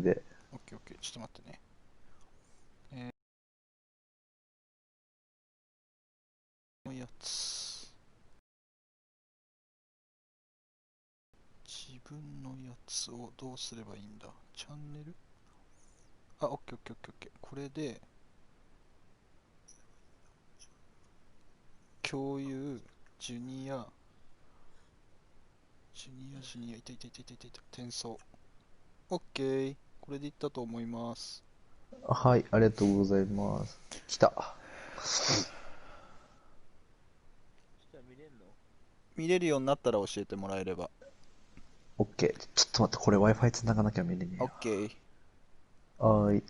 ルで。オッケーオッケー、ちょっと待ってね。のやつ。自分のやつをどうすればいいんだ。チャンネル、あ、オッケーオッケーオッケーオッケー。これで、共有、ジュニア、ジュニア、いたいたいたいたいたいた、転送。オッケー。これでいったと思います。はい、ありがとうございます。来た。見れるようになったら教えてもらえれば。オッケー。ちょっと待って、これ Wi-Fi 繋がなきゃ見れねえオッケー。や。はーい、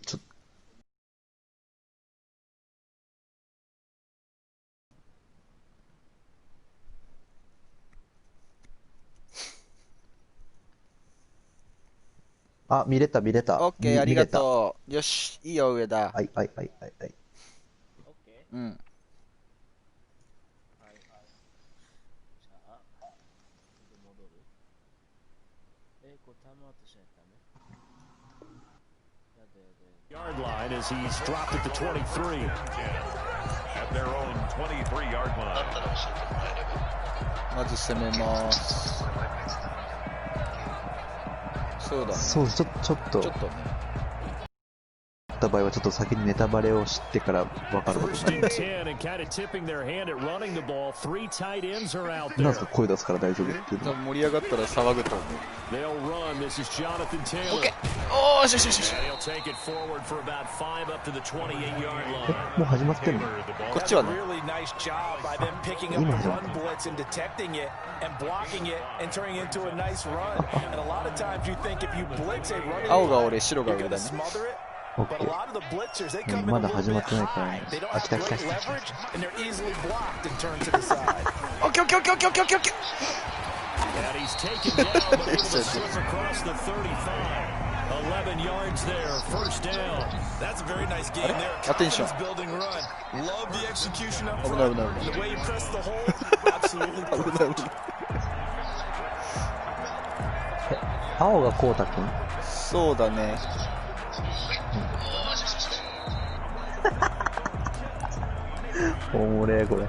あ、見れた、見れた。オッケー、ありが見れた。とう。よし、いいよ、上田。はい、はい、はい、はい、はい。うん。Yard line as he's dropped at the 23. At their own 23-yard line. まず攻めます。そうだね。そう、ちょっと、ちょっとね。った場合はちょっと先にネタバレを知ってから分かることになる。なんすか声出すから大丈夫っていうの。盛り上がったら騒ぐと思う。オッケー。おーしよしよしよし。もう始まってんの？こっちはね。今始まった。青が俺、白が上だね。オッケー。まだ始まってないからね。あ、来た来た来た。オッケーオッケーオッケーオッケーオッケーオッケーオッケー。アテンション。危ない危ない危ない。危ない危ない。青がこうたくん？そうだね。おもれこれ。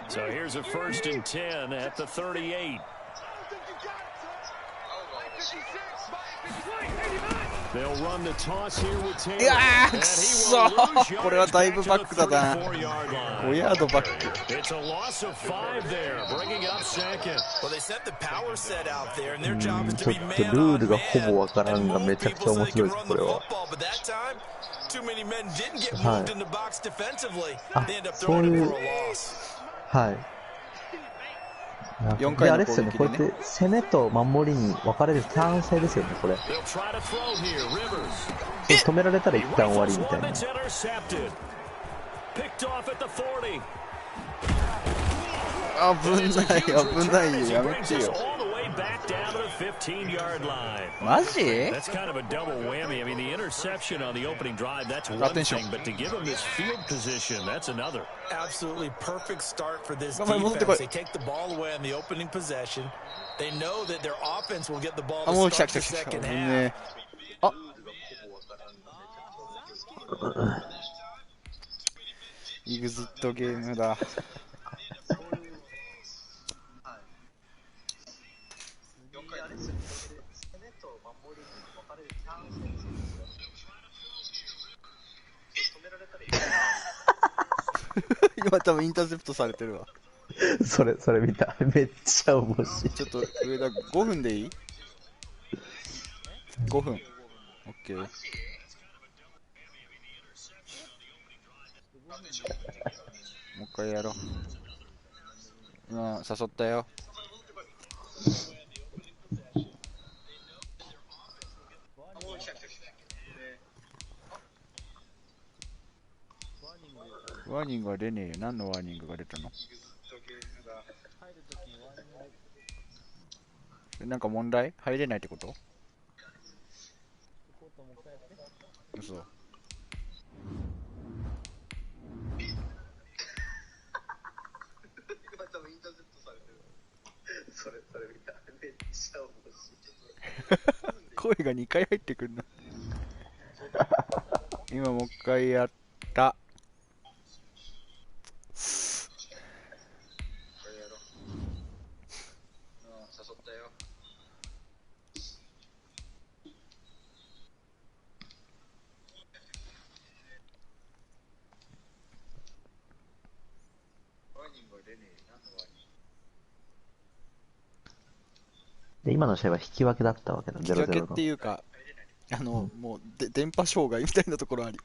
So here's a 1st and 10 at the 38. They'll run the toss here with Taylor. いやーくそー、これはだいぶバックだな。5ヤードバック。It's a loss of 5 there, bringing up second. Well, they set the power set out there, and their job is to ちょ be っと man ルール on がほぼ man わからん and がめ move ちゃくちゃ people so 面 they 白い can です run こ the れは。 football. But that time, too many men didn't get はい。 moved in the box defensively. あ、 They end up そう throwing い it う for a loss. はい。 4で、あ回の攻れですよね、こ撃でね。れって攻めと守りに分かれるターン制ですよね、これ。They'll try to throw here, Rivers. 止められたら一旦終わりみたいな。 It's intercepted. Picked off at the 40. 危ない危ないよ、やめてよ。 Back down to the 15-yard line. マジ？ That's kind of a double whammy. I mean, the interception on the opening drive, that's one thing, but to give him this field position, that's another. Absolutely perfect start for this 頑張れ、戻ってこい。 defense. They take the ball away on the opening possession. They know that their offense will get the ball あ、 to もう来た start 来た the 来た。 second 危 half. ねえ。あ、イグジットゲームだ。今多分インターセプトされてるわ。それ見た。めっちゃ面白い。ちょっと上田5分でいい ?5 分。オッケー。もう一回やろう。今誘ったよ。ワーニングは出ねえよ。何のワーニングが出たの？なんか問題？入れないってこと？嘘。それ見た。め声が2回入ってくるな。今もう一回やった。で、今の試合は引き分けだったわけだ、引き分け0-0の。っていうか、もう電波障害みたいなところあり。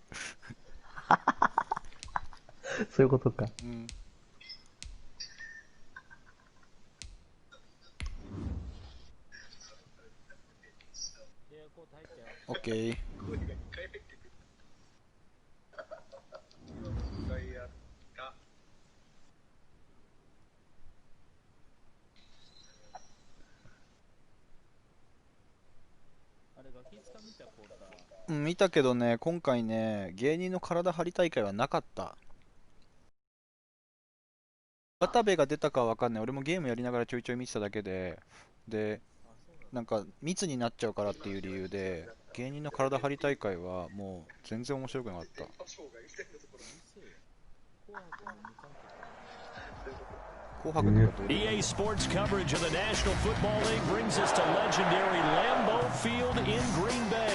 そういうことか。うん。オッケー。うん、見たけどね、今回ね、芸人の体張り大会はなかった。渡部が出たかは分かんない。俺もゲームやりながらちょいちょい見てただけで、なんか密になっちゃうからっていう理由で、芸人の体張り大会はもう全然面白くなかった。EA Sports coverage of the National Football League brings us to legendary Lambeau Field in Green Bay.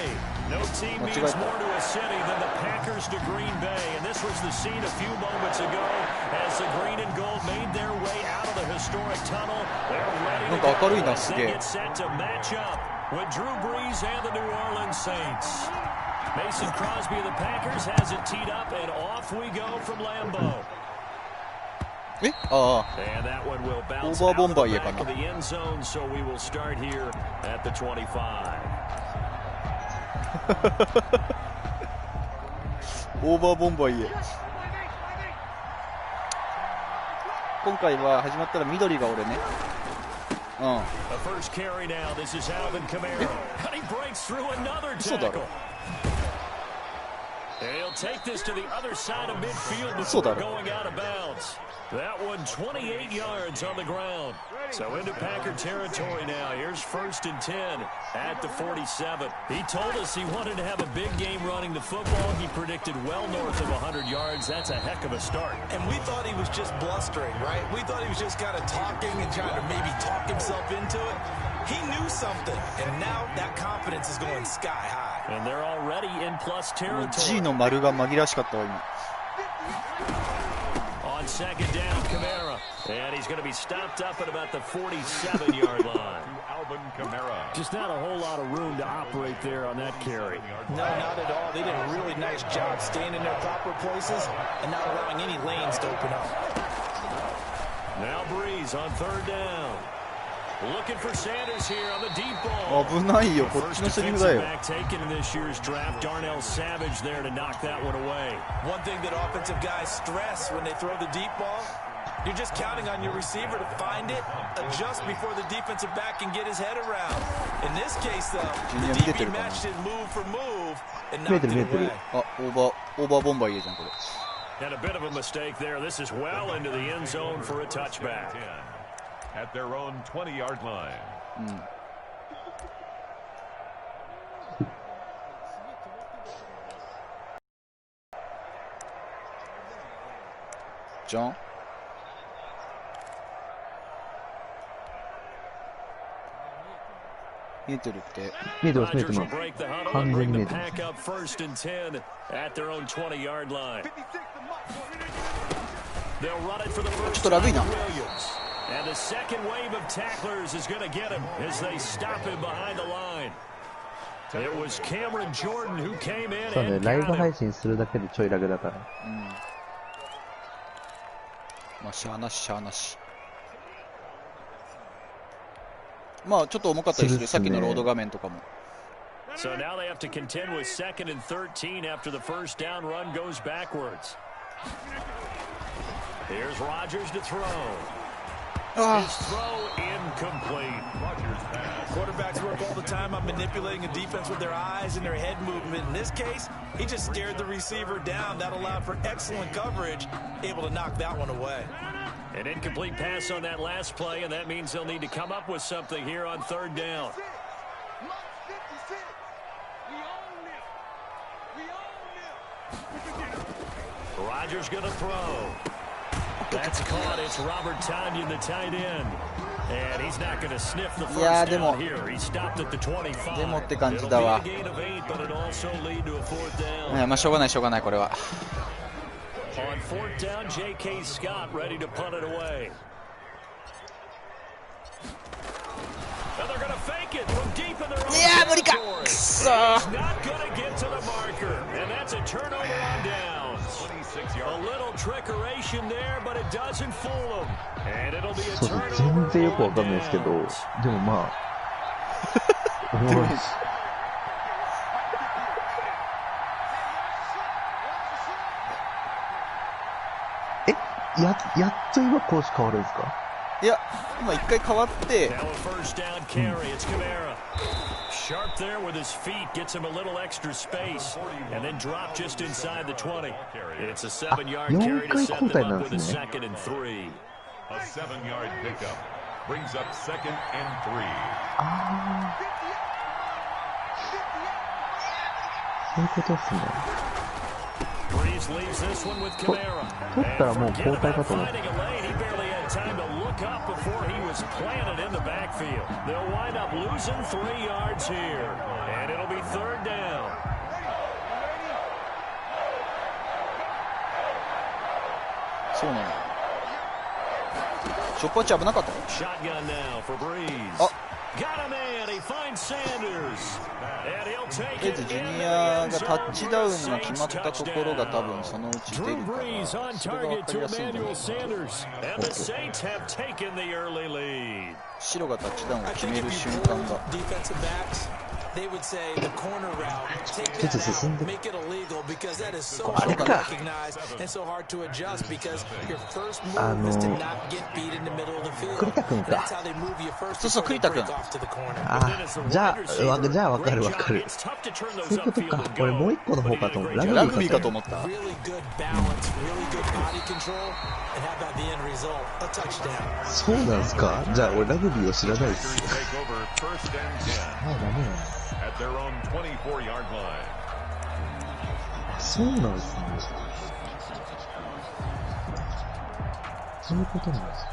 No team means more to a city than the Packers to Green Bay, and this was the scene a few moments ago as the green and gold made their way out of the historic tunnel. They're ready to go as they get set to match up with Drew Brees and the New Orleans Saints. Mason Crosby of the Packers has it teed up, and off we go from Lambeau. ああ、 And that one will オ bounce ーバー out ボ of ン the バイエ back か of な。 the end zone, so we will start here at the 25. オーバーボンバイエ。今回は始まったら緑が俺ね。うん。 The first carry now. This is Alvin Kamara. And he breaks through another 嘘だろ。 tackle. And he'll take this to the other side of midfield before going out of bounds. That one 28 yards on the ground. So into Packer territory now. Here's 1st and 10 at the 47. He told us he wanted to have a big game running the football. He predicted well north of 100 yards. That's a heck of a start. And we thought he was just blustering, right? We thought he was just kind of talking and trying to maybe talk himself into it. He knew something, and now that confidence is going sky high. And they're already in plus G territory. の丸が紛らわしかったわ今。On second down, Kamara. And he's going to be stopped up at about the 47-yard line. Alvin Kamara. Just not a whole lot of room to operate there on that carry. No, not at all. They did a really nice job staying in their proper places and not allowing any lanes to open up. Now Brees on 3rd down. Looking for Sanders here on the deep ball. 危ないよ、こっちのセリフだよ。 Back taken in this year's draft, Darnell Savage there to knock that one away. One thing that offensive guys stress when they throw the deep ball, you're just counting on your receiver to find it, adjust before the defensive back can get his head around. In this case, though, the DB matched it move for move and knocked it away. あ、オーバーボンバイエじゃんこれ。 And a bit of a mistake there. This is well into the end zone for a touchback. At their own 20-yard line. じゃん。見えてるって。見えてます、見えて Rodgers ま will す。 break the huddle 完 and 全 bring に見 the えてます。 pack up 1st and 10 at their own 20-yard line. They'll run it for the first ちょっとラグいな。 Williams. And the second wave of tacklers is going to get him as they stop him behind the line. It was Cameron Jordan who came in そうね、 and ライブ got 配 him. 信するだけでちょいラグだから。まあ、しゃあなし、しゃあなし。まあ、ちょっと重かったりする、さっきのロード画面とかも。 So now they have to contend with 2nd and 13 after the first down run goes backwards. Here's Rodgers to throw. His throw incomplete. Quarterbacks work all the time on manipulating a defense with their eyes and their head movement. In this case, he just stared the receiver down. That allowed for excellent coverage, able to knock that one away. An incomplete pass on that last play, and that means they'll need to come up with something here on 3rd down. Rodgers going to throw. That's caught. It's Robert Tonyan, the tight end. And he's not going to sniff the first down here. He stopped at the 25. でもって感じだわ。いや、まあしょうがないしょうがないこれは。On fourth down, J.K. Scott ready to punt it away. And they're going to fake it from deep in their own territory. He's not going to get to the marker. And that's a turnover on downs. A little trickeration there, but it doesn't fool them. And it'll be a そうです。 turnover 全然よくわかんないですけど、でもまあ、おもろいです。やっと今コース変わるんですか？いや、今一回変わって。 Now a first down carry. It's Kamara. Sharp there with his feet, gets him a little extra space, and then drop just inside the 20. It's a 7-yard carry to set them up with a 2nd and 3. A 7-yard pickup brings up 2nd and 3. そういうことですね。 Breeze leaves this one with Kamara. 取ったらもう交代かと思った。 Finding a lane, he barely had time to look up before he was planted in the backfield. They'll wind up losing 3 yards here, and it'll be 3rd down. そうなの。ショップアッチ危なかった。 Shotgun now for Breeze. Got a man, he finds Sanders. And he'll take とりあえ it ずジュ in ニ the ア end が zone. タッチダウンが決まったところが多分そのうち出 Drew るか Brees ら、 on それが分 target かり to やすいんじゃない Emmanuel Sanders. And the Saints have taken the early lead. 白がタッチダウンを決める瞬間が。 defensive backs, they would say the corner route, take that out, make it illegal because that is so hard to recognize and so hard to adjust because your first move is to not get beat in the middle of the field. And that's how they move you first before they break off to the corner. じゃあわかるわかる。 It's tough to turn そう those いうこと upfield か。 and 俺もう go. 一個の方かと思った。ラグビーかと思った。 Really good balance, really good body control, and how about the end result? A touchdown. そうなんですか？じゃあ俺ラグビーを知らないです。 Take over 1st and 10. ダメや。 At their own 24-yard line. そうなんですね。そういうことなんです。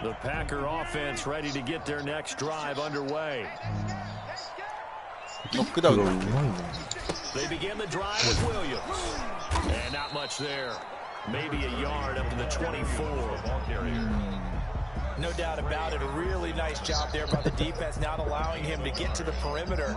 The Packer offense ready to get their next drive underway. ノックダウン。 They begin the drive with Williams. And not much there. Maybe a yard up to the 24. No doubt about it. A really nice job there by the defense, not allowing him to get to the perimeter.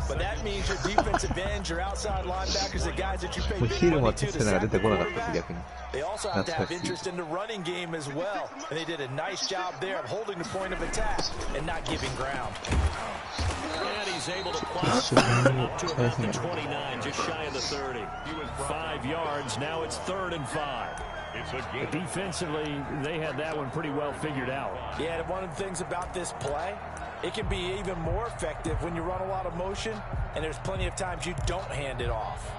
But that means your defensive ends, your outside linebackers, the guys that you pay big money to sack the quarterback. They also have to have interest in the running game as well. And they did a nice job there of holding the point of attack and not giving ground. And he's able to plow up to about the 29, just shy of the 30. 5 yards, now it's 3rd and 5. Defensively, they had that one pretty well figured out. Yeah, and one of the things about this play, it can be even more effective when you run a lot of motion, and there's plenty of times you don't hand it off.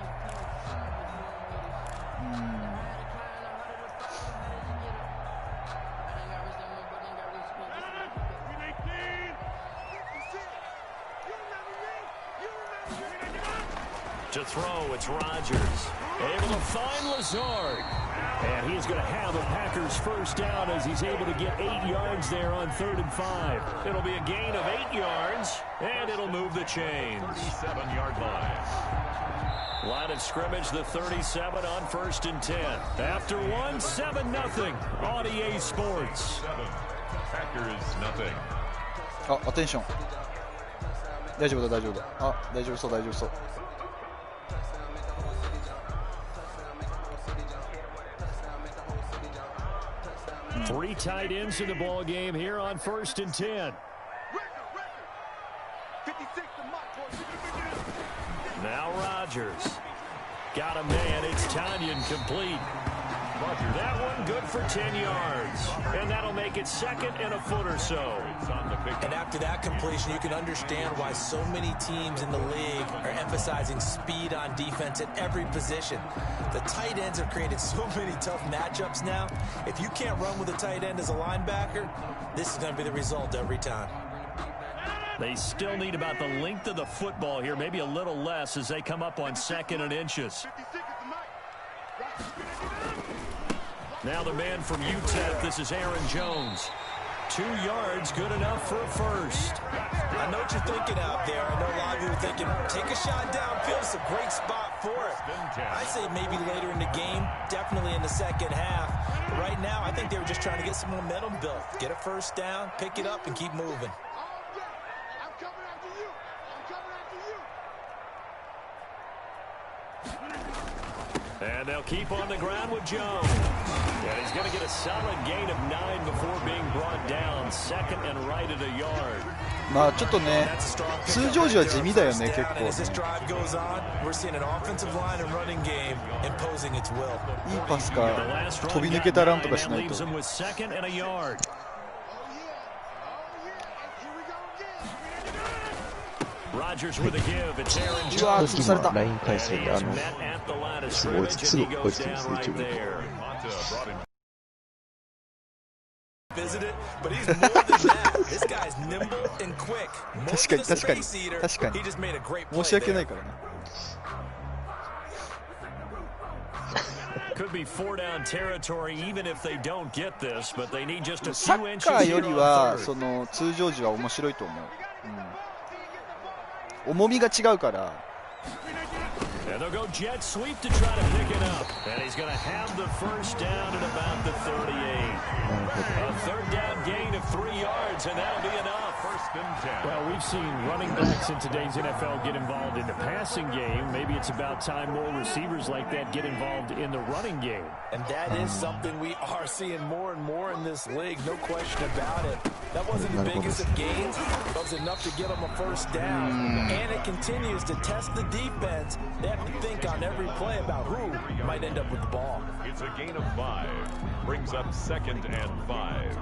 To throw, it's Rodgers. Able to find Lazard. And he's going to have the Packers first down as he's able to get 8 yards there on 3rd and 5. It'll be a gain of 8 yards, and it'll move the chains. 37-yard line. Line of scrimmage, the 37 on 1st and 10. After one, 7-0 on EA Sports. 7. Packers nothing. あ、アテンション。大丈夫だ大丈夫だ。あ、大丈夫そう大丈夫そう。 3 tight ends in the ball game here on 1st and 10. Now Rodgers. Got a man. It's Tonyan complete. That one good for 10 yards. And that'll make it 2nd and a foot or so. And after that completion, you can understand why so many teams in the league are emphasizing speed on defense at every position. The tight ends have created so many tough matchups now. If you can't run with a tight end as a linebacker, this is going to be the result every time. They still need about the length of the football here, maybe a little less as they come up on 2nd and inches. Now the man from UTEP, this is Aaron Jones. 2 yards, good enough for a first. I know what you're thinking out there. I know a lot of you are thinking, take a shot downfield. It's a great spot for it. I say maybe later in the game, definitely in the second half. But right now, I think they were just trying to get some momentum built. Get a first down, pick it up, and keep moving. And they'll keep on the ground with Jones. And he's going to get a solid gain of 9 before being brought down. 2nd and right at a yard. まあちょっとね、通常時は地味だよね、結構。いいパスか、飛び抜けたランとかしないと。うわー、潰された。ライン返すんですぐ追いつきますね、自分。確かに確かに確かに申し訳ないからね。サッカーよりはその通常時は面白いと思う。重みが違うから。And they'll go jet sweep to try to pick it up. And he's going to have the first down at about the 38. A 3rd down gain of 3 yards, and that'll be enough. 1st and 10. Well, we've seen running backs in today's NFL get involved in the passing game. Maybe it's about time more receivers like that get involved in the running game. And that is something we are seeing more and more in this league, no question about it. That wasn't the biggest of gains, but it was enough to get them a first down. And it continues to test the defense. They have to think on every play about who might end up with the ball. It's a gain of 5. Brings up 2nd and 5.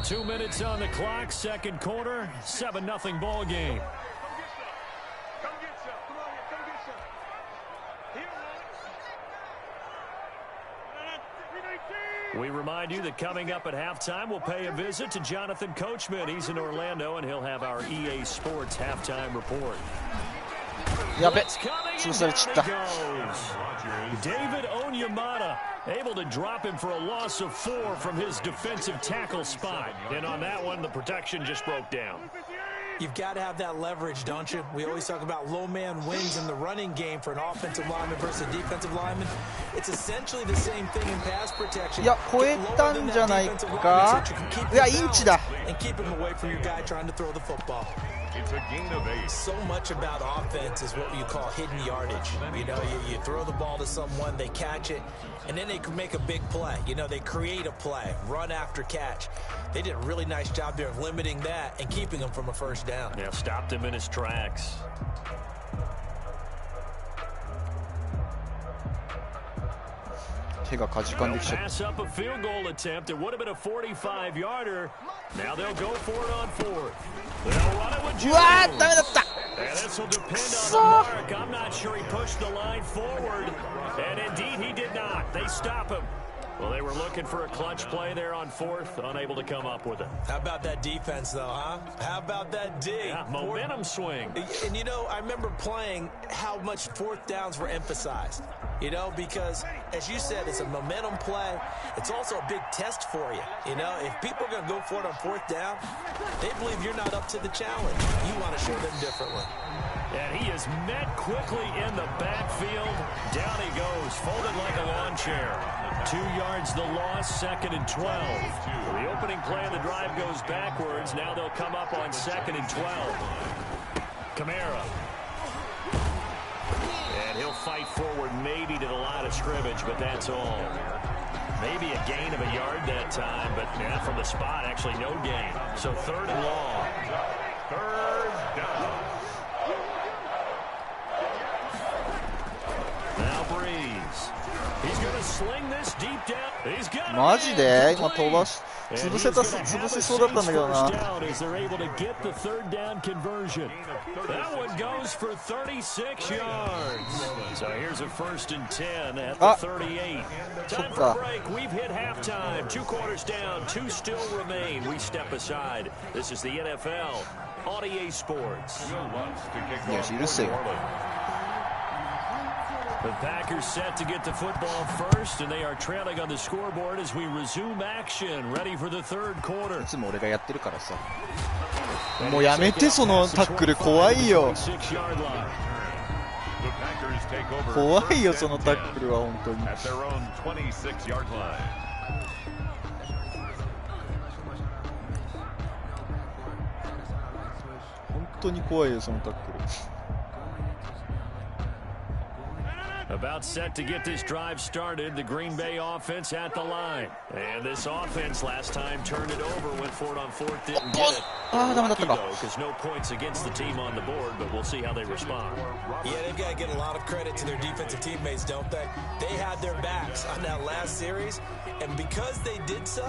Two minutes on the clock, 2nd quarter, 7-0 ball game. We remind you that coming up at halftime, we'll pay a visit to Jonathan Coachman. He's in Orlando, and he'll have our EA Sports halftime report. やべ、潰されちゃった。David Onyemata able to drop him for a loss of 4 from his defensive tackle spot. And on that one, the protection just broke down. You've got to have that leverage, don't you? We always talk about low man wins in the running game for an offensive lineman versus a defensive lineman. It's essentially the same thing in pass protection. いや、超えたんじゃないか。いや、インチだ。And keep him away from your guy trying to throw the football. It's a gain of 8. So much about offense is what you call hidden yardage. You know, you throw the ball to someone, they catch it, and then they can make a big play. You know, they create a play, run after catch. They did a really nice job there of limiting that and keeping him from a first down. Yeah, stopped him in his tracks. Pass up a field goal attempt. It would have been a 45-yarder. Now they'll go for it on 4th. They'll run it with Jones. And this will depend on the mark. I'm not sure he pushed the line forward. And indeed, he did not. They stop him. Well, they were looking for a clutch play there on 4th, unable to come up with it. How about that defense, though, huh? How about that D? Yeah, momentum swing. And, you know, I remember playing how much 4th downs were emphasized. You know, because, as you said, it's a momentum play. It's also a big test for you. You know, if people are going to go for it on 4th down, they believe you're not up to the challenge. You want to show them differently. And he is met quickly in the backfield. Down he goes, folded like a lawn chair. 2 yards the loss, 2nd and 12. The opening play of the drive goes backwards. Now they'll come up on 2nd and 12. Kamara. And he'll fight forward maybe to the line of scrimmage, but that's all. Maybe a gain of a yard that time, but yeah, from the spot, actually no gain. So 3rd and long. 3rd down. Now Breeze. He's going to sling this deep down. He's got it. マジで今飛ばし潰せそうだったんだけどな。 That one goes for 36 yards. So here's a 1st and 10 at the 38. Time for a break. We've hit halftime. 2 quarters down, 2 still remain. We step aside. This is the NFL on EA Sports.いや、許せよ。 The Packers set to get the football first, and they are trailing on the scoreboard as we resume action, ready for the 3rd quarter. いつも俺がやってるからさ。もうやめて、そのタックル怖いよ。怖いよ、そのタックルは本当に。本当に怖いよ、そのタックル。 About set to get this drive started, the Green Bay offense at the line. And this offense last time turned it over, went for it on 4th, didn't get it. Lucky though, because no points against the team on the board, but we'll see how they respond. Yeah, they've got to get a lot of credit to their defensive teammates, don't they? They had their backs on that last series, and because they did so,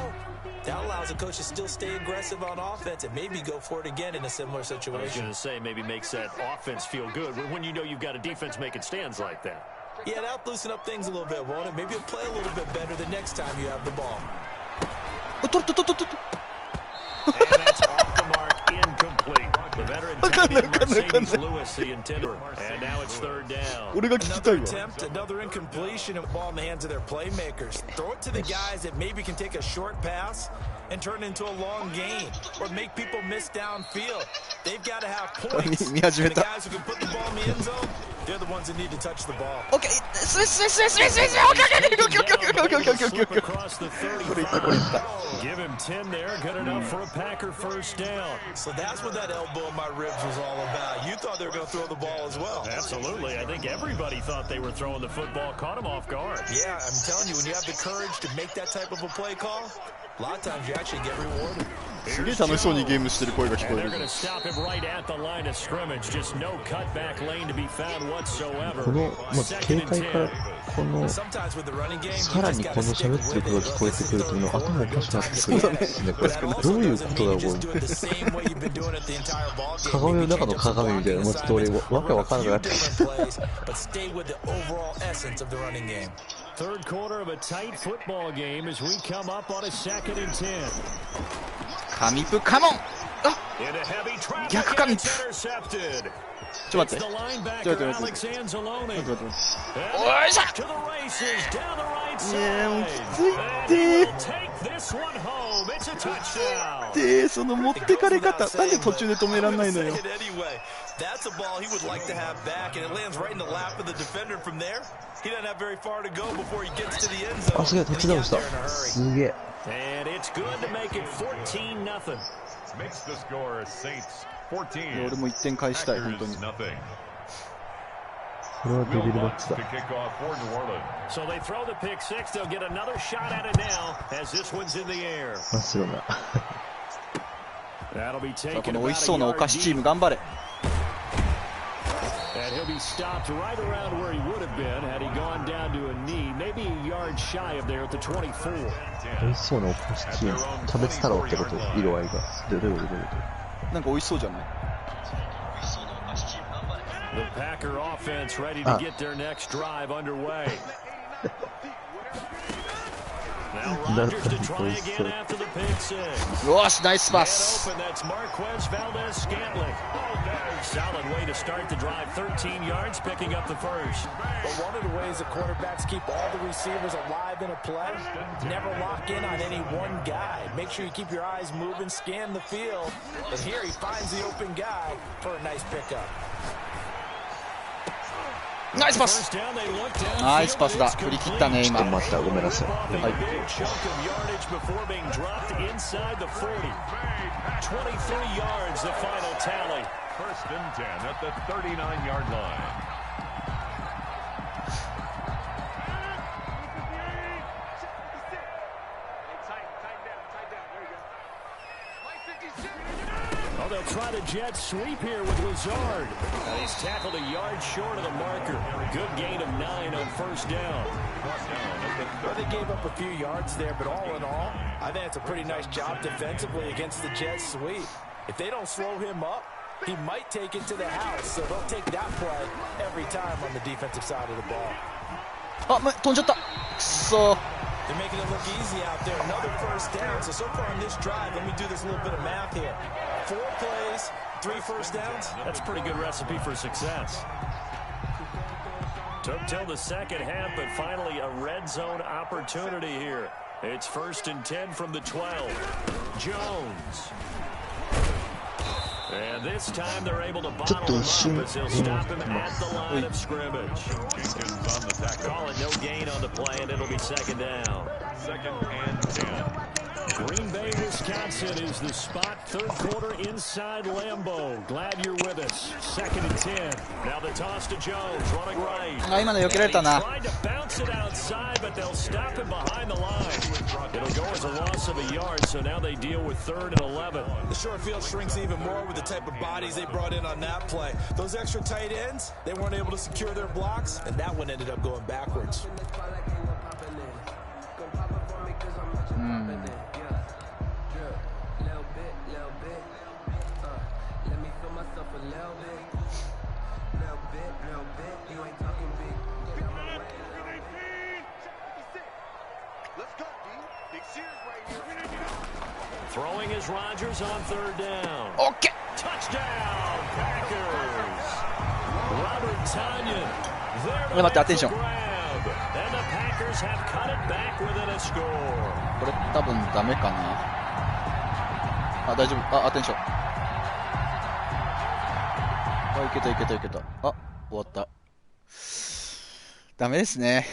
that allows the coach to still stay aggressive on offense and maybe go for it again in a similar situation. I was going to say, maybe makes that offense feel good when you know you've got a defense making stands like that. Yeah, that'll loosen up things a little bit, won't it? Maybe you'll play a little bit better the next time you have the ball. And that's off the mark, incomplete. The veteran Mercedes Lewis, the intender. And now it's 3rd down. Another attempt, another incompletion, and ball in the hands of their playmakers. Throw it to the guys that maybe can take a short pass and turn it into a long gain, or make people miss downfield. They've got to have points. And the guys who can put the ball in the end zone, they're the ones that need to touch the ball. Okay. Across the 30. Give him 10 there, good enough for a Packer 1st down. So that's what that elbow in my ribs was all about. You thought they were going to throw the ball as well. Absolutely. I think everybody thought they were throwing the football, caught him off guard. Yeah, I'm telling you, when you have the courage to make that type of a play call, a lot of times you actually get rewarded. すげえ楽しそうにゲームしてる声が聞こえる。 このさ警戒からこのさらにこの喋ってることが聞こえてくるというの頭おかしくなってくるんですね。これどういうことだろう。鏡の中の鏡みたいな、もうちょっと俺わけわからなくなってきた。 Third quarter of a tight football game as we come up on a 2nd and 10. 神プカモン。あ、逆神プ。ちょっと待って。ちょっと待って。おいしょ。いやもうきついって。その持ってかれ方、なんで途中で止めらんないのよ。 That's a ball he would like to have back, and it lands right in the lap of the defender from there. He doesn't have very far to go before he gets to the end zone. あ、すげえ、タッチダウンした。すげえ。 And it's good to make it 14-0. Makes the score Saints 14. 俺も1点返したい、本当に。 これはデビルバッチだ。 So they throw the pick six. They'll get another shot at it now as this one's in the air. 真っ白な。 That'll be さあ taken この美 about 味し a そうなお yard 菓子チーム deep. 頑張れ。 And he'll be stopped right around where he would have been had he gone down to a knee, maybe a yard shy of there at the 24. 美味しそうなお菓子チーム。キャベツ太郎ってこと、色合いが。どういうこと？なんか美味しそうじゃない？ The Packer offense ready to get their next drive underway. Now Rodgers to try again after the pick six. よし、ナイスパス。 Open, that's Marquez Valdez-Scantling. Solid way to start the drive, 13 yards, picking up the first. But one of the ways the quarterbacks keep all the receivers alive in a play, never lock in on any one guy. Make sure you keep your eyes moving, scan the field. And here he finds the open guy for a nice pickup. ナイスパス。ナイスパスだ。振り切ったね今。ちょっと待った、ごめんなさい。はい。 23 yards, the final tally. 1st and 10 at the 39-yard line. Well, they'll try the jet sweep here with Lazard. He's tackled a yard short of the marker. Good gain of 9 on first down. Well, they gave up a few yards there, but all in all, I think it's a pretty nice job defensively against the jet sweep. If they don't slow him up, he might take it to the house, so they'll take that play every time on the defensive side of the ball. あ、飛んじゃった。くそ。 They're making it look easy out there. Another first down. So far on this drive, let me do this little bit of math here. 4 plays, 3 first downs. That's a pretty good recipe for success. Took till the second half, but finally a red zone opportunity here. It's 1st and 10 from the 12. Jones. And this time they're able to bottle him up as they'll stop him at the line of scrimmage. Call it no gain on the play, and it'll be 2nd down. 2nd and 10. Green Bay, Wisconsin is the spot. 3rd quarter inside Lambeau. Glad you're with us. 2nd and 10. Now the toss to Jones, running right. あ、今の避けられたな。 Tried to bounce it outside, but they'll stop him behind the line. It'll go as a loss of a yard, so now they deal with 3rd and 11. The short field shrinks even more with the type of bodies they brought in on that play. Those extra tight ends, they weren't able to secure their blocks, and that one ended up going backwards. Throwing is Rodgers on 3rd down. OK! Touchdown, Packers! Robert Tonyan. There to 待って、アテンション。 grab. And the Packers have cut it back within a score. これ多分ダメかな。あ、大丈夫。あ、アテンション。あ、いけたいけたいけた。あ、終わった。ダメですね。